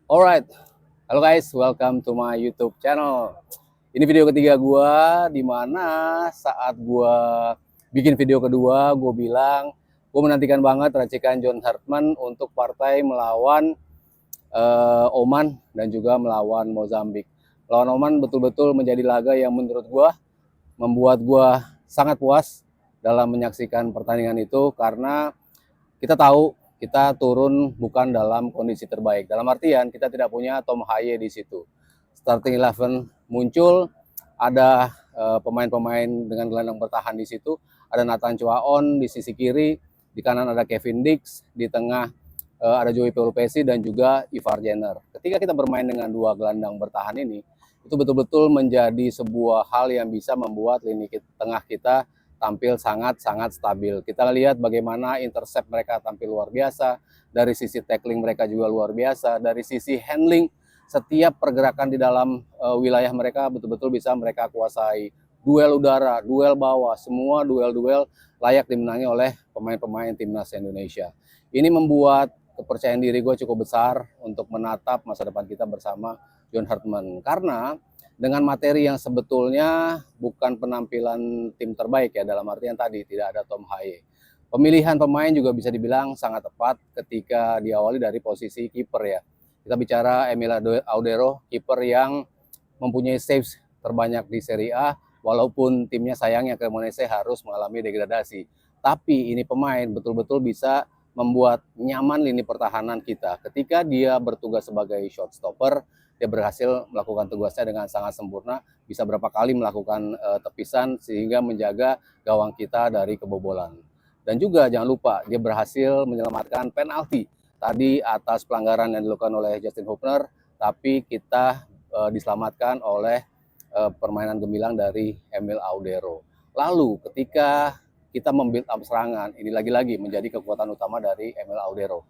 Alright, halo guys, welcome to my YouTube channel. Ini video ketiga gua, di mana saat gua bikin video kedua, gua bilang gua menantikan banget racikan John Hartman untuk partai melawan Oman dan juga melawan Mozambik. Lawan Oman betul-betul menjadi laga yang menurut gua membuat gua sangat puas dalam menyaksikan pertandingan itu karena kita tahu kita turun bukan dalam kondisi terbaik. Dalam artian kita tidak punya Tom Haye di situ. Starting 11 muncul, ada pemain-pemain dengan gelandang bertahan di situ. Ada Nathan Chuaon di sisi kiri, di kanan ada Kevin Dix, di tengah ada Joey Pelupesi dan juga Ivar Jenner. Ketika kita bermain dengan dua gelandang bertahan ini, itu betul-betul menjadi sebuah hal yang bisa membuat lini tengah kita tampil sangat-sangat stabil. Kita lihat bagaimana intercept mereka tampil luar biasa, dari sisi tackling mereka juga luar biasa, dari sisi handling setiap pergerakan di dalam wilayah mereka betul-betul bisa mereka kuasai. Duel udara, duel bawah, semua duel-duel layak dimenangi oleh pemain-pemain timnas Indonesia. Ini membuat kepercayaan diri gue cukup besar untuk menatap masa depan kita bersama John Hartman. Karena dengan materi yang sebetulnya bukan penampilan tim terbaik ya, dalam artian tadi tidak ada Tom Haye. Pemilihan pemain juga bisa dibilang sangat tepat ketika diawali dari posisi kiper ya. Kita bicara Emil Audero, kiper yang mempunyai saves terbanyak di Serie A, walaupun timnya sayangnya Cremonese harus mengalami degradasi. Tapi ini pemain betul-betul bisa membuat nyaman lini pertahanan kita. Ketika dia bertugas sebagai shot stopper, dia berhasil melakukan tugasnya dengan sangat sempurna, bisa berapa kali melakukan tepisan sehingga menjaga gawang kita dari kebobolan. Dan juga jangan lupa dia berhasil menyelamatkan penalti tadi atas pelanggaran yang dilakukan oleh Justin Hubner, tapi kita diselamatkan oleh permainan gemilang dari Emil Audero. Lalu ketika kita membuild up serangan, ini lagi-lagi menjadi kekuatan utama dari Emil Audero.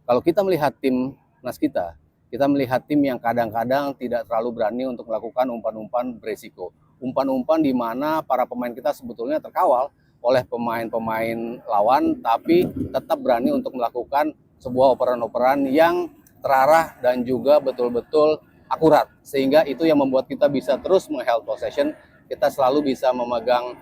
Kalau kita melihat timnas kita melihat tim yang kadang-kadang tidak terlalu berani untuk melakukan umpan-umpan beresiko. Umpan-umpan di mana para pemain kita sebetulnya terkawal oleh pemain-pemain lawan, tapi tetap berani untuk melakukan sebuah operan-operan yang terarah dan juga betul-betul akurat. Sehingga itu yang membuat kita bisa terus meng-held possession, kita selalu bisa memegang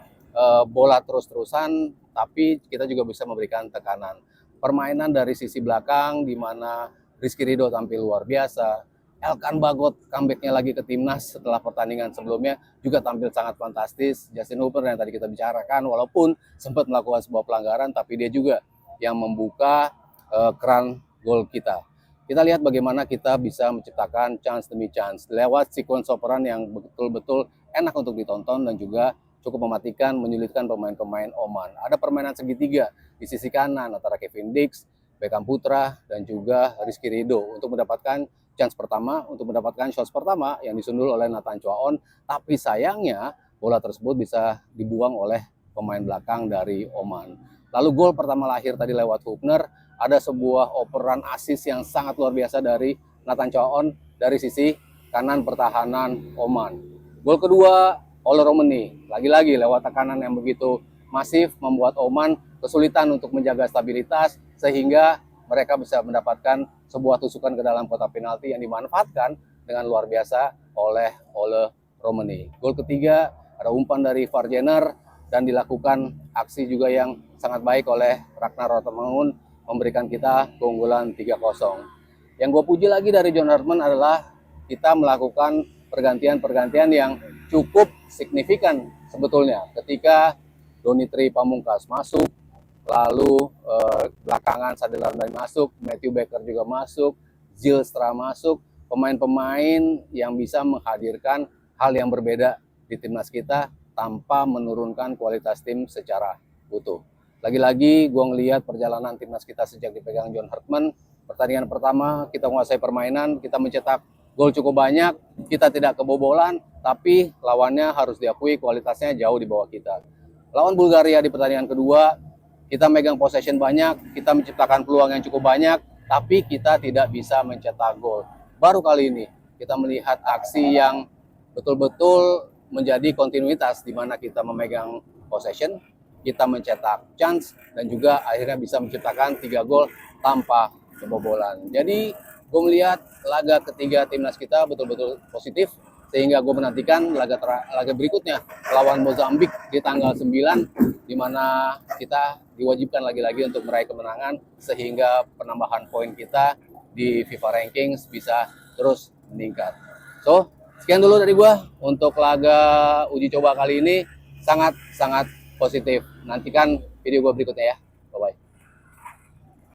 bola terus-terusan, tapi kita juga bisa memberikan tekanan. Permainan dari sisi belakang di mana Rizky Ridho tampil luar biasa. Elkan Bagot comeback-nya lagi ke timnas setelah pertandingan sebelumnya juga tampil sangat fantastis. Justin Hubner yang tadi kita bicarakan, walaupun sempat melakukan sebuah pelanggaran, tapi dia juga yang membuka keran gol kita. Kita lihat bagaimana kita bisa menciptakan chance demi chance lewat sequence operan yang betul-betul enak untuk ditonton dan juga cukup mematikan, menyulitkan pemain-pemain Oman. Ada permainan segitiga di sisi kanan antara Kevin Dix, Beckham Putra, dan juga Rizky Ridho untuk mendapatkan chance pertama, untuk mendapatkan shots pertama yang disundul oleh Nathan Chuaon. Tapi sayangnya bola tersebut bisa dibuang oleh pemain belakang dari Oman. Lalu gol pertama lahir tadi lewat Hubner, ada sebuah operan assist yang sangat luar biasa dari Nathan Chuaon dari sisi kanan pertahanan Oman. Gol kedua oleh Romani, lagi-lagi lewat tekanan yang begitu masif membuat Oman kesulitan untuk menjaga stabilitas sehingga mereka bisa mendapatkan sebuah tusukan ke dalam kotak penalti yang dimanfaatkan dengan luar biasa oleh Ole Romani. Gol ketiga ada umpan dari Ivar Jenner dan dilakukan aksi juga yang sangat baik oleh Ragnar Rotemangun memberikan kita keunggulan 3-0. Yang gue puji lagi dari John Hartman adalah kita melakukan pergantian-pergantian yang cukup signifikan sebetulnya. Ketika Donitri Pamungkas masuk, lalu belakangan Sadil Ramdhani masuk, Matthew Baker juga masuk, Zylstra masuk, pemain-pemain yang bisa menghadirkan hal yang berbeda di timnas kita tanpa menurunkan kualitas tim secara utuh. Lagi-lagi gue ngelihat perjalanan timnas kita sejak dipegang John Hartman, pertandingan pertama kita menguasai permainan, kita mencetak gol cukup banyak, kita tidak kebobolan, tapi lawannya harus diakui kualitasnya jauh di bawah kita. Lawan Bulgaria di pertandingan kedua, kita megang possession banyak, kita menciptakan peluang yang cukup banyak, tapi kita tidak bisa mencetak gol. Baru kali ini kita melihat aksi yang betul-betul menjadi kontinuitas di mana kita memegang possession, kita mencetak chance, dan juga akhirnya bisa menciptakan 3 gol tanpa kebobolan. Jadi gue melihat laga ketiga timnas kita betul-betul positif, sehingga gue menantikan laga berikutnya lawan Mozambik di tanggal 9, di mana kita diwajibkan lagi-lagi untuk meraih kemenangan, sehingga penambahan poin kita di FIFA Rankings bisa terus meningkat. So, sekian dulu dari gue untuk laga uji coba kali ini, sangat-sangat positif. Nantikan video gue berikutnya ya. Bye-bye.